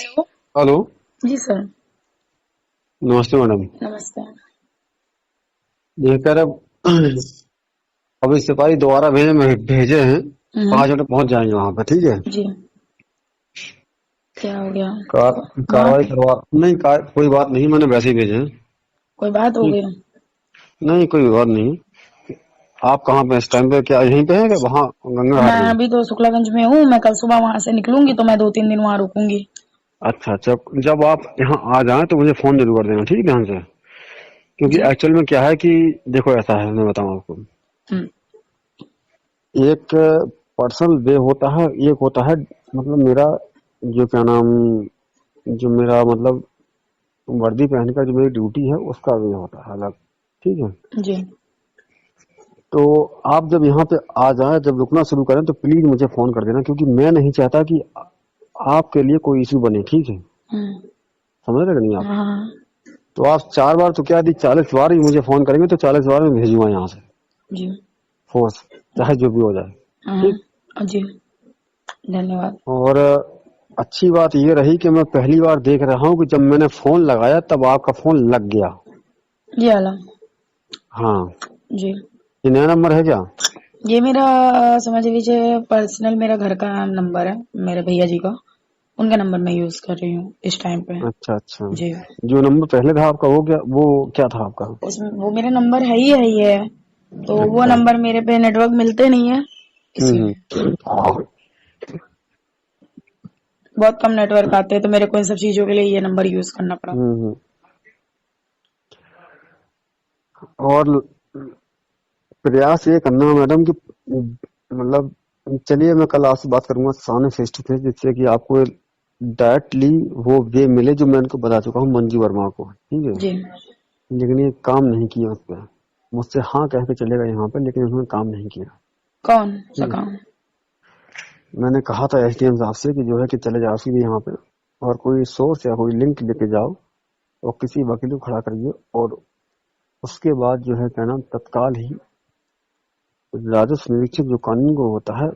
Hello. Hello. जी sir. नमस्ते madam. नमस्ते। ये कह रहे अभी सिपाही दोबारा भेजे हैं। हम्म। 5 मिनट पहुंच जाएंगे वहां पे, ठीक है। जी। क्या हो गया? वहाँ कार्रवाई करवा नहीं कोई बात नहीं, मैंने वैसे ही भेजे हैं। कोई बात हो ठीक। गई? नहीं कोई बात नहीं। आप कहाँ पे इस टाइम पे, क्या यहीं पे हैं क्या वहाँ गंगा मैं घाट में? अभी तो शुक्लागंज में हूँ। मैं कल सुबह वहां से निकलूंगी तो मैं 2-3 दिन वहां रुकूंगी। अच्छा अच्छा, जब आप यहाँ आ जाएं तो मुझे फोन जरूर कर देना, ठीक है, ध्यान से। क्योंकि जी। एक्चुअल में क्या है कि देखो, ऐसा है, मैं बताऊँ आपको। हम्म। एक पर्सनल वे होता है, एक होता है मतलब मेरा जो क्या नाम, जो मेरा मतलब वर्दी पहन कर जो मेरी ड्यूटी है उसका वे होता है अलग, ठीक है। जी। तो आप जब यहाँ पे आ जाए, जब रुकना शुरू करें तो प्लीज मुझे फोन कर देना, क्योंकि मैं नहीं चाहता कि आपके लिए कोई इशू बने, ठीक है। हम्म। समझ रहे कि नहीं आप? हाँ। तो आप 4 बार तो क्या यदि 40 बार ही मुझे फोन करेंगे तो 40 बार मैं भेजूंगा यहाँ से जी। फोर्स, चाहे जी। जो भी हो जाए। ठीक। हाँ जी। धन्यवाद। और अच्छी बात ये रही कि मैं पहली बार देख रहा हूँ कि जब मैंने फोन लगाया तब आपका फोन लग गया। जी आला। हाँ। जी। ये नया नंबर है क्या? ये मेरा समझ लीजिए पर्सनल मेरा घर का नंबर है, मेरे भैया जी का। उनका नंबर मैं यूज कर रही हूँ इस टाइम पे। अच्छा अच्छा। जी। जो नंबर पहले था आपका वो क्या था आपका? उसमें वो मेरा नंबर है ही है। तो वो अच्छा। नंबर मेरे पे नेटवर्क मिलते नहीं है, इसलिए हम्म। बहुत कम नेटवर्क आते हैं, तो मेरे को इन सब चीजों के लिए ये नंबर यूज करना पड़ा। हम्म। और प्रयास ये करना मैडम कि मतलब, चलिए मैं कल आपसे बात करूंगा सामने फेस टू फेस, जिससे कि आपको डायरेक्टली वो वे मिले जो मैं उनको बता चुका हूँ मंजू वर्मा को, ठीक है। जी। लेकिन ये काम नहीं किया उस पर। मुझसे हाँ कह के चलेगा यहाँ पे, लेकिन उन्होंने काम नहीं किया। कौन सा ठीक है। काम? मैंने कहा था एसडीएम साहब से कि जो है कि चले जाओ सीधे यहाँ पे, और कोई सोर्स या कोई लिंक लेके जाओ और किसी वकील को खड़ा करिए, और उसके बाद जो है क्या नाम, तत्काल ही राजस्व निरीक्षक जो कानूनी को होता है,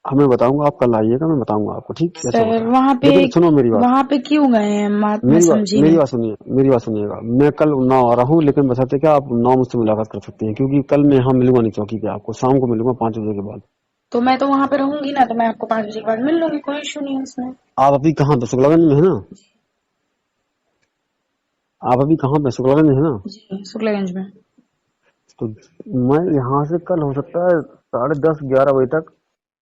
हमें बताऊंगा। आप कल आइएगा, मैं बताऊंगा आपको ठीक कैसे सर होता है। वहां पे लेकिन सुनो मेरी बात, वहां पे क्यों गए हैं? मैं मेरी बात समझी मेरी नहीं। बात सुनिए, मेरी बात सुनिएगा। मैं कल उन्नाव आ रहा हूँ, लेकिन बशर्ते क्या आप उन्नाव मुझसे मुलाकात कर सकती हैं, क्योंकि कल मैं यहाँ मिलूंगा नहीं चौकी पे, आपको शाम को मिलूंगा 5 बजे के बाद। तो मैं तो वहां पे रहूंगी ना, तो मैं आपको 5 बजे के बाद मिल लूंगी, कोई इशू नहीं है उसमें। आप अभी कहाँ पे, शुक्लागंज में है ना? आप अभी कहाँ पे, शुक्लागंज में है ना? जी शुक्लागंज में। तो मैं यहाँ से कल हो सकता है 10:30-11 बजे तक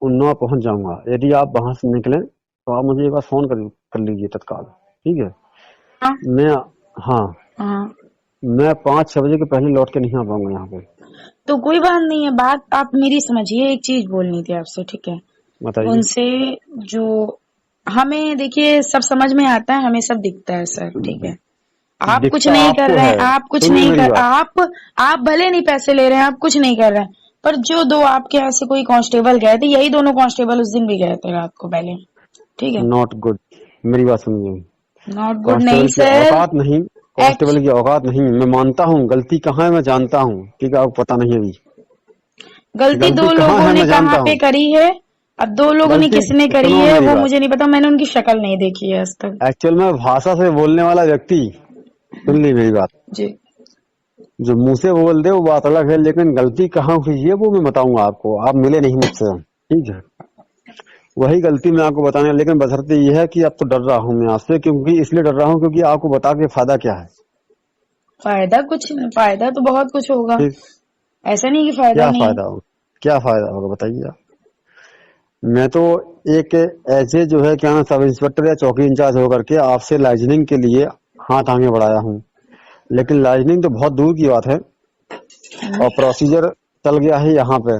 उन्नाव पहुंच जाऊंगा। यदि आप वहां से निकलें तो आप मुझे एक बार फोन कर लीजिए तत्काल, ठीक है। हाँ। मैं, हाँ, हाँ। मैं 5-6 बजे के पहले लौट के नहीं आ पाऊंगा यहाँ पे। तो कोई बात नहीं है, बात आप मेरी समझिए। एक चीज बोलनी थी आपसे, ठीक है? बताइए। उनसे जो हमें देखिए सब समझ में आता है, हमें सब दिखता है सर, ठीक है? आप कुछ दिखता नहीं कर आपको रहे है, हैं, आप कुछ सुनिए नहीं मेरी कर बात। आप भले नहीं पैसे ले रहे हैं, आप कुछ नहीं कर रहे हैं, पर जो दो आपके यहाँ से कोई कांस्टेबल गए थे, यही दोनों कांस्टेबल उस दिन भी गए थे रात को पहले, ठीक है? Not good. मेरी बात सुनिए। नॉट गुड नहीं कांस्टेबल की सर। औकात नहीं, एक्च कांस्टेबल की औकात नहीं। मैं मानता हूँ गलती कहाँ है, मैं जानता हूँ, ठीक है। आपको पता नहीं अभी गलती गलती दो कहाँ लोगों है, ने मैं कहाँ जानता पे हूँ। करी है। अब दो लोगों ने गलती, किसने करी सुनो है मेरी वो बात। मुझे नहीं पता, मैंने उनकी शक्ल नहीं देखी है आज तक। एक्चुअल में भाषा से बोलने वाला व्यक्ति, सुन ली मेरी बात, जी। जो मुंह से बोल दे वो बात अलग है, लेकिन गलती कहाँ हुई है वो मैं बताऊंगा आपको। आप मिले नहीं मुझसे, ठीक है। वही गलती मैं आपको बताने, लेकिन बशर्ते ये है कि अब तो डर रहा हूँ मैं आपसे, क्योंकि इसलिए डर रहा हूँ क्योंकि आपको बता के फायदा क्या है। फायदा कुछ नहीं, फायदा तो बहुत कुछ होगा। ठीक। ऐसा नहीं कि फायदा क्या नहीं है। फायदा होगा, क्या फायदा होगा बताइए आप। मैं तो एक ऐसे जो है क्या ना, सब इंस्पेक्टर या चौकी इंचार्ज होकर के आपसे लाइजनिंग के लिए हाथ आगे बढ़ाया हूँ, लेकिन लाइजनिंग तो बहुत दूर की बात है। और प्रोसीजर चल गया है यहाँ पे।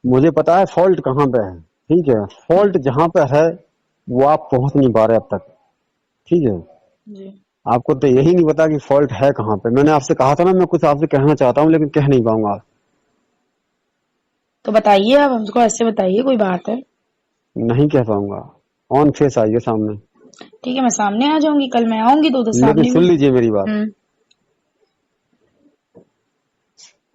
मुझे पता है फॉल्ट कहाँ पे है, ठीक है। फॉल्ट जहाँ पे है वो आप पहुंच नहीं पा रहे अब तक, ठीक है। जी। आपको तो यही नहीं पता कि फॉल्ट है कहाँ पे। मैंने आपसे कहा था ना, मैं कुछ आपसे कहना चाहता हूँ लेकिन कह नहीं पाऊंगा। तो बताइए, आप हमको ऐसे बताइए, कोई बात है? नहीं कह पाऊंगा। ऑन फेस आइए सामने। ठीक है, मैं सामने आ जाऊंगी, कल मैं आऊंगी तो उधर लेकिन सामने भी। सुन लीजिए मेरी बात, हम्म।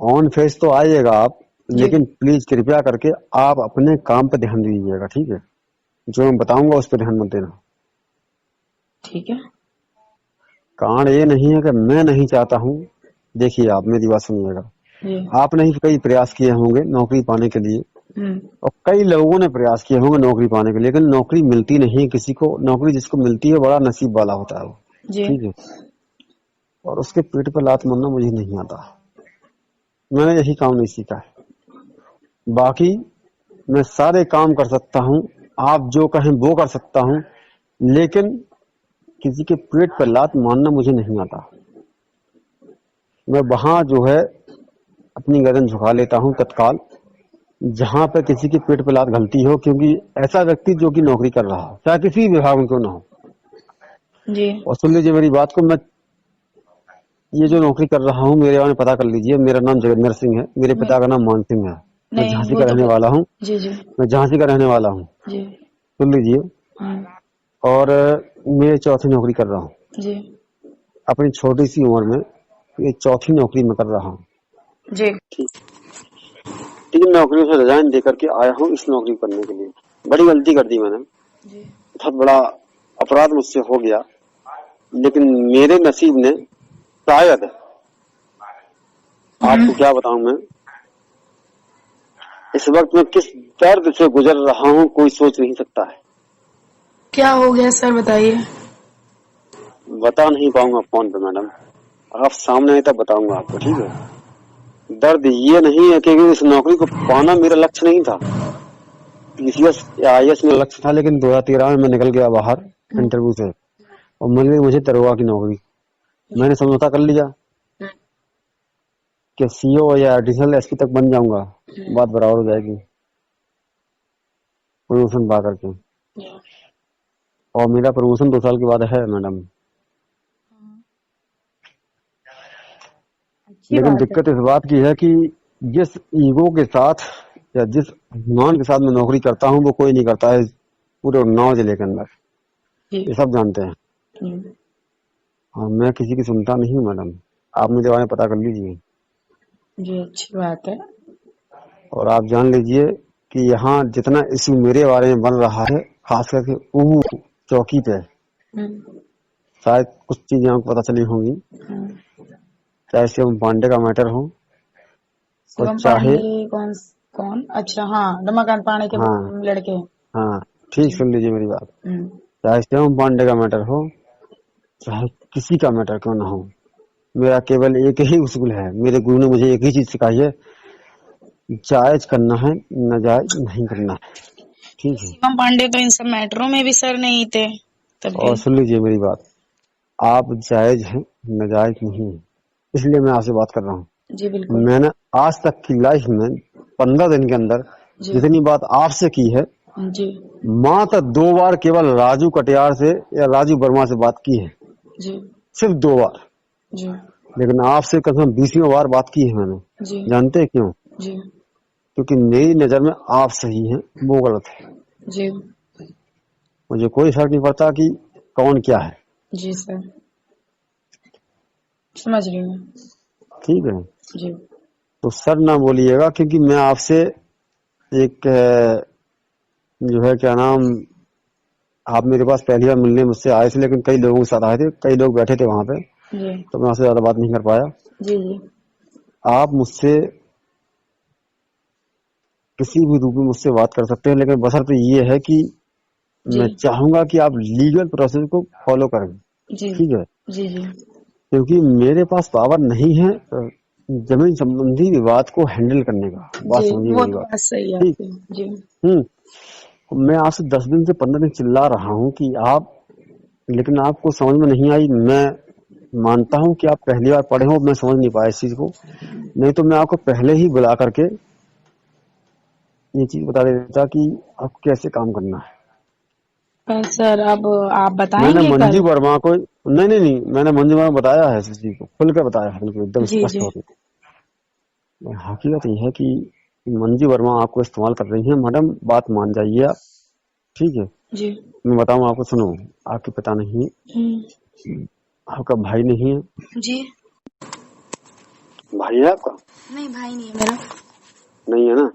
ऑन फेस तो आइएगा आप, जी। लेकिन प्लीज कृपया करके आप अपने काम पे ध्यान दीजिएगा, ठीक है। जो मैं बताऊंगा उस पर ध्यान मत देना। ठीक है। कारण ये नहीं है कि मैं नहीं चाहता हूँ। देखिए, आप मेरी बात सुनिएगा। जी। आपने ही कई प्रयास किए होंगे नौकरी पाने के लिए, हम्म। और कई लोगों ने प्रयास किए होंगे नौकरी पाने के लिए, लेकिन नौकरी मिलती नहीं है किसी को। नौकरी जिसको मिलती है बड़ा नसीब वाला होता है वो। जी। ठीक है। और उसके पेट पर लात मारना मुझे नहीं आता। मैंने यही काम नहीं सीखा है। बाकी मैं सारे काम कर सकता हूँ, आप जो कहें वो कर सकता हूँ, लेकिन किसी के पेट पर लात मारना मुझे नहीं आता। मैं वहां जो है अपनी गर्दन झुका लेता हूँ तत्काल, जहां पे किसी के पेट पर लात घलती हो, क्योंकि ऐसा व्यक्ति जो कि नौकरी कर रहा हो, चाहे किसी विभाग में क्यों ना हो। जी। और सुन लीजिए मेरी बात को, मैं ये जो नौकरी कर रहा हूँ मेरे बारे में पता कर लीजिए। मेरा नाम जगन्नर सिंह है, मेरे नहीं, पिता का नाम मान सिंह है। मैं नहीं झांसी वो का तो रहने वाला हूँ। जी जी मैं झांसी का रहने वाला हूँ, जी। सुन लीजिए। हम्म। और मैं चौथी नौकरी कर रहा हूँ जी अपनी छोटी सी उम्र में। ये चौथी नौकरी मैं कर रहा हूँ। जी। ठीक। 3 नौकरियों से रिजाइन दे करके आया हूँ इस नौकरी करने के लिए। बड़ी गलती कर दी मैंने, जी। बहुत बड़ा अपराध मुझसे हो गया, लेकिन मेरे नसीब ने शायद, आपको क्या बताऊं मैं, इस वक्त मैं किस दर्द से गुजर रहा हूँ कोई सोच नहीं सकता है। क्या हो गया सर, बताइए। बता नहीं पाऊंगा फोन पे मैडम, आप सामने आए तब बताऊंगा आपको। ठीक है। दर्द ये नहीं है कि इस नौकरी को पाना मेरा लक्ष्य नहीं था। पीसीएस या आईएएस मेरा लक्ष्य था, लेकिन 2013 में मैं निकल गया बाहर इंटरव्यू से, और मिल गई मुझे दरोगा की नौकरी। मैंने समझौता कर लिया कि सीओ या एडिशनल एसपी तक बन जाऊंगा, बात बराबर हो जाएगी प्रमोशन पा करके। और मेरा प्रमोशन 2 साल के बाद है मैडम। अच्छी लेकिन बात है। दिक्कत इस बात की है कि जिस ईगो के साथ या जिस अभिमान के साथ मैं नौकरी करता हूँ वो कोई नहीं करता है पूरे उन्नाव जिले के अंदर। जी ये सब जानते हैं। जी हाँ, मैं किसी की सुनता नहीं हूँ मैडम, आप मुझे बारे में पता कर लीजिए। जी, अच्छी बात है। और आप जान लीजिए कि यहाँ जितना इश्यू मेरे बारे में बन रहा है, खास करके ऊहू चौकी पे, हम्म। शायद कुछ चीजें आपको पता चली होंगी। चाहे शिवम पांडे का मैटर हो, और शिवम चाहे, पांडे कौन? कौन? अच्छा, हाँ, रमाकांत पांडे के हाँ लड़के। हाँ, ठीक, जी। सुन लीजिए मेरी बात। हम्म। चाहे शिवम पांडे का मैटर हो, चाहे किसी का मैटर क्यों ना हो, मेरा केवल एक ही उसूल है। मेरे गुरु ने मुझे एक ही चीज सिखाई है, जायज करना है, नाजायज नहीं करना है। तो ठीक है। शिवम पांडे तो इन सब मैटरों में भी सर नहीं थे तब भी। और सुन लीजिए मेरी बात, आप जायज हैं, नाजायज नहीं है, इसलिए मैं आपसे बात कर रहा हूँ। जी बिल्कुल। मैंने आज तक की लाइफ में 15 दिन के अंदर जी जितनी बात आपसे की है, जी मात्र 2 बार केवल राजू कटियार से या राजू वर्मा से बात की है, जी सिर्फ 2 बार। जी लेकिन आपसे कसम 20वीं बार बात की है मैंने। जी जानते हैं क्यों? जी क्योंकि मेरी नजर में आप सही हैं, वो गलत है। जी मुझे कोई फर्क नहीं पड़ता कि कौन क्या है। जी सर, समझ रही हूँ। ठीक है। जी तो सर ना बोलिएगा, क्योंकि मैं आपसे एक जो है क्या नाम, आप मेरे पास पहली बार मिलने मुझसे आए थे, लेकिन कई लोगों के साथ आए थे, कई लोग बैठे थे वहां पे, जी तो मैं आपसे ज्यादा बात नहीं कर पाया। जी जी आप मुझसे किसी भी रूप में मुझसे बात कर सकते हैं, लेकिन बशर्ते ये है कि जी मैं चाहूंगा कि आप लीगल प्रोसेस को फॉलो करें। जी ठीक है। जी जी क्योंकि मेरे पास पावर नहीं है जमीन संबंधी विवाद को हैंडल करने का। बात जी, समझिए वो मेरी तो बात। बात सही है ठीक। आपकी। जी मैं आपसे 10 दिन से 15 दिन चिल्ला रहा हूँ कि आप, लेकिन आपको समझ में नहीं आई। मैं मानता हूँ कि आप पहली बार पढ़े हो, मैं समझ नहीं पाया इस चीज को, नहीं तो मैं आपको पहले ही बुला करके ये चीज बता देता कि आपको कैसे काम करना है। पर सर अब आप मैंने बताएंगे मंजू कल? वर्मा को, नहीं नहीं नहीं, मैंने मंजू वर्मा को बताया है इस चीज को, खुल कर बताया है बिल्कुल एकदम जी स्पष्ट जी होकर। हकीकत ये है कि मंजू वर्मा आपको इस्तेमाल कर रही है मैडम, बात मान जाइए आप। ठीक है। जी मैं बताऊं आपको, सुनो, आपके पिता नहीं है, आपका भाई नहीं है। जी। भाई है आपका? नहीं, भाई नहीं है मेरा। नहीं है ना?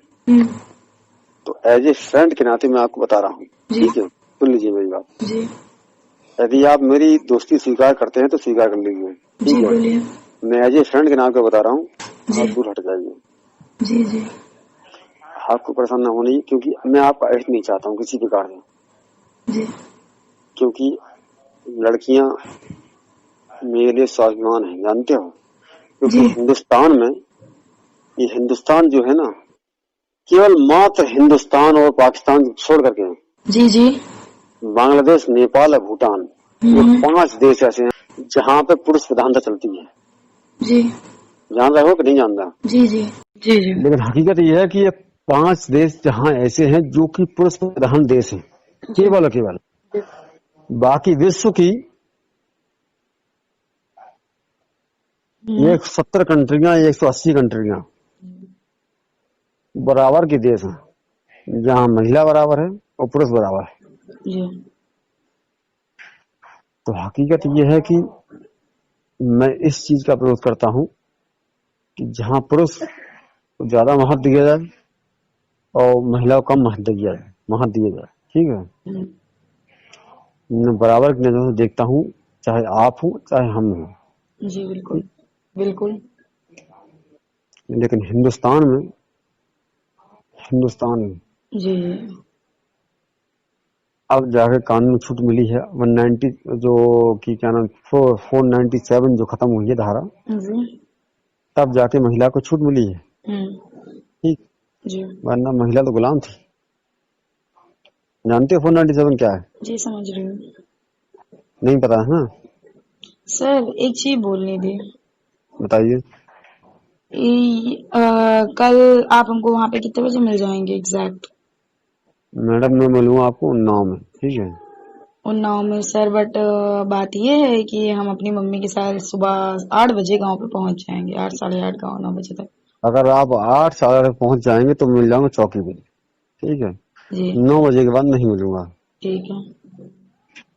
तो एज ए फ्रेंड के नाते मैं आपको बता रहा हूँ। जी ठीक है, सुन लीजिए मेरी बात। जी यदि आप मेरी दोस्ती स्वीकार करते हैं तो स्वीकार कर लीजिए, जी ठीक है। बोलिए। मैं एज ए फ्रेंड के नाम पे बता रहा हूँ, जी आप दूर हट जाइए। जी जी आपको परेशान ना होनी, क्योंकि मैं आपका अहित नहीं चाहता हूँ किसी प्रकार से, जी क्योंकि लड़कियां मेरे लिए स्वाभिमान है, जानते हो। क्योंकि जी हिंदुस्तान में, ये हिंदुस्तान जो है ना, केवल मात्र हिंदुस्तान और पाकिस्तान छोड़ करके जी जी बांग्लादेश, नेपाल और भूटान, ये 5 देश ऐसे हैं जहाँ पे पुरुष प्रधानता चलती है। जी जान रहे हो कि नहीं जानता। जी जी जी जी लेकिन हकीकत यह है कि ये 5 देश जहाँ ऐसे हैं जो कि पुरुष प्रधान देश हैं, केवल और केवल। बाकी विश्व की 170 कंट्रियां, 180 कंट्रियां बराबर के देश हैं, जहाँ महिला बराबर है और पुरुष बराबर है। जी तो हकीकत यह है कि मैं इस चीज का विरोध करता हूँ कि जहाँ पुरुष को ज्यादा महत्व दिया जाए और महिला को कम महत्व दिया जाए, ठीक है। मैं बराबर की नजर से देखता हूँ, चाहे आप हो चाहे हम हो। जी बिल्कुल बिल्कुल लेकिन हिंदुस्तान में जी अब जाके कानून छूट मिली है 190, जो कि क्या नाम, 497 जो खत्म हुई है धारा, जी तब जाके महिला को छूट मिली है, ठीक। जी वरना महिला तो गुलाम थी। जानते हो 497 क्या है? जी समझ रही हूँ। नहीं पता है ना? सर एक चीज बोलनी थी। बताइए। कल आप हमको वहाँ पे कितने बजे मिल जाएंगे एग्जैक्ट? मैडम मैं मिलूंगा आपको उन्नाव में, ठीक है। उन्नाव में सर, बट बात ये है कि हम अपनी मम्मी के साथ सुबह 8 बजे गांव पे पहुंच जाएंगे, 8 साढ़े 8 गाँव 9 बजे तक। अगर आप 8 साल तक पहुंच जाएंगे तो मिल जाऊंगा चौकी पे, ठीक है। जी 9 बजे के बाद नहीं मिलूंगा, ठीक है।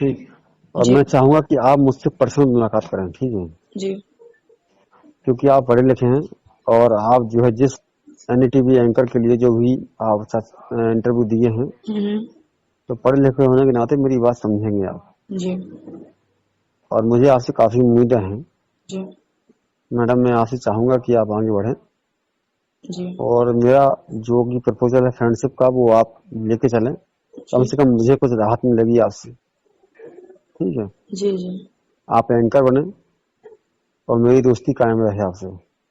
ठीक। और जी मैं चाहूंगा कि आप मुझसे पर्सनल मुलाकात करें, ठीक है। जी क्योंकि आप पढ़े लिखे हैं और आप जो है जिस एनडीटीवी एंकर के लिए जो भी आप इंटरव्यू दिए हैं, तो पढ़े लिखे होने के नाते मेरी बात समझेंगे आप। जी और मुझे आपसे काफी उम्मीदें हैं जी मैडम। मैं आपसे चाहूंगा कि आप आगे बढ़ें जी और मेरा जो भी प्रपोजल है फ्रेंडशिप का, वो आप लेके चलें। कम जी से कम मुझे कुछ राहत मिलेगी आपसे, ठीक है। जी जी आप एंकर बने और मेरी दोस्ती कायम रहे आपसे,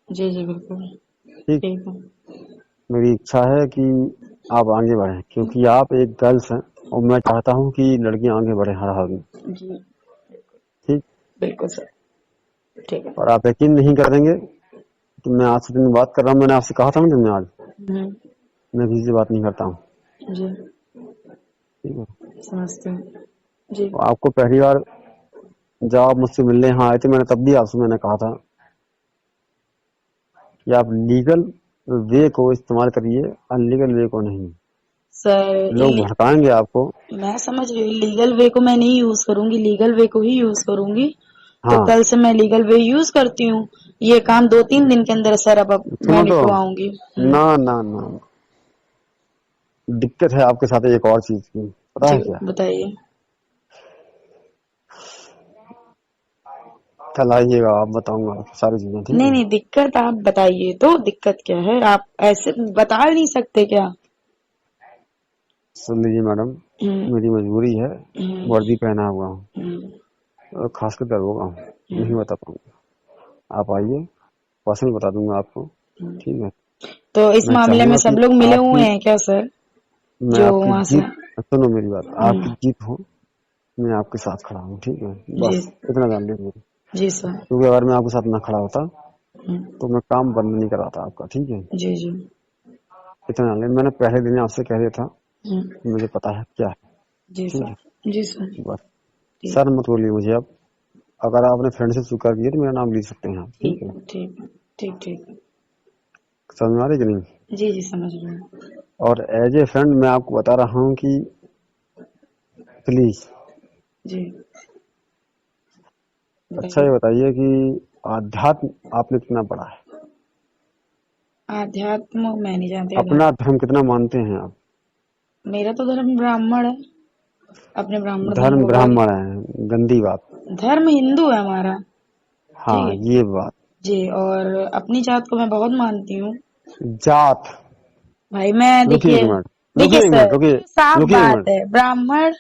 जी जी बिल्कुल ठीक। ठीक है। मेरी इच्छा है कि आप आगे बढ़ें, क्योंकि आप एक गर्ल्स हैं और मैं चाहता हूं कि लड़कियां आगे बढ़े हर हाल में, जी ठीक। बिल्कुल सर, ठीक है। और आप यकीन नहीं करेंगे कि मैं आज से दिन बात कर रहा हूँ। मैंने आपसे कहा था ना, मैं आज मैं किसी से बात नहीं करता हूँ, जी ठीक है। समझते हैं। जी तो आपको पहली बार जब आप मुझसे मिलने यहाँ आए थे, मैंने तब भी आपसे मैंने कहा था कि आप लीगल वे को इस्तेमाल करिए, अनलीगल वे को नहीं। सर, लोग भड़काएंगे आपको। मैं समझ रही हूँ, लीगल वे को मैं नहीं यूज करूंगी, लीगल वे को ही यूज करूंगी। तो हाँ, कल से मैं लीगल वे यूज करती हूँ। ये काम 2-3 दिन के अंदर सर अब मैं सुनो तो, निपटवाऊंगी। ना ना ना, दिक्कत है आपके साथ एक और चीज की, पता जी है क्या? बताइए। कल आइएगा, आप बताऊंगा आपको सारी चीजें, ठीक नहीं है। नहीं, दिक्कत आप बताइए तो, दिक्कत क्या है? आप ऐसे बता नहीं सकते क्या? सुन लीजिए मैडम, हम्म मेरी मजबूरी है, हम्म वर्दी पहना हुआ हूँ हम्म और खासकर दरोगा हूँ, नहीं हम्म, बता पाऊंगा। आप आइए, पर्सनल बता दूंगा आपको, हम्म। ठीक है। तो इस मैं मामले में चाहूंगा सब कि लोग मिले हुए आपकी, हैं क्या सर, मैं जो आपकी वहां से? जीत, सुनो मेरी बात, आपकी हम्म, जीत हो, मैं आपके साथ खड़ा हूँ, ठीक है। जी बस इतना जान लीजिए, जी सर। क्योंकि अगर मैं आपके साथ ना खड़ा होता हम्म, तो मैं काम बंद नहीं कराता आपका, ठीक है। जी जी इतना जान लीजिए, मैंने पहले दिन आपसे कह दिया था हम्म, कि मुझे पता है क्या है, जी ठीक सर है। जी सर। बस ठीक सर मत बोलिए मुझे अब। अगर आपने फ्रेंडशिप स्वीकार की है तो मेरा नाम लिख सकते हैं आप, ठीक ठीक है। है ठीक है ठीक ठीक है। समझ में आ रही कि नहीं? जी जी समझ रही हूँ। और एज ए फ्रेंड मैं आपको बता रहा हूँ कि प्लीज, जी अच्छा बताइए। ये बताइए कि आध्यात्म आपने कितना पढ़ा है? आध्यात्म मैं नहीं जानती अपना आध्यात्म। धर्म कितना मानते हैं आप? मेरा तो धर्म ब्राह्मण है। अपने ब्राह्मण धर्म धर्म को बहुत। ब्राह्मण है, गंदी बात। धर्म हिंदू है हमारा। हाँ ठीक है ये बात। जी। और अपनी जात को मैं बहुत मानती हूँ जात, भाई। मैं रुकिए एक देखिए, मिनट, देखिए रुकिए एक सर, मिनट, रुकिए, साफ रुकिए एक बात मिनट, है, ब्राह्मण,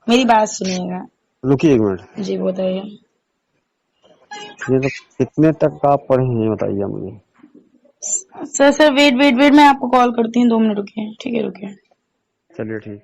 मेरी बात सुनिएगा रुकिए एक मिनट। जी, बताइए। ये तो कितने तक आप पढ़े हैं ये बताइए मुझे। सर वेट वेट वेट, मैं आपको कॉल करती हूँ, 2 मिनट रुकिए, ठीक है रुकिए। चलिए ठीक।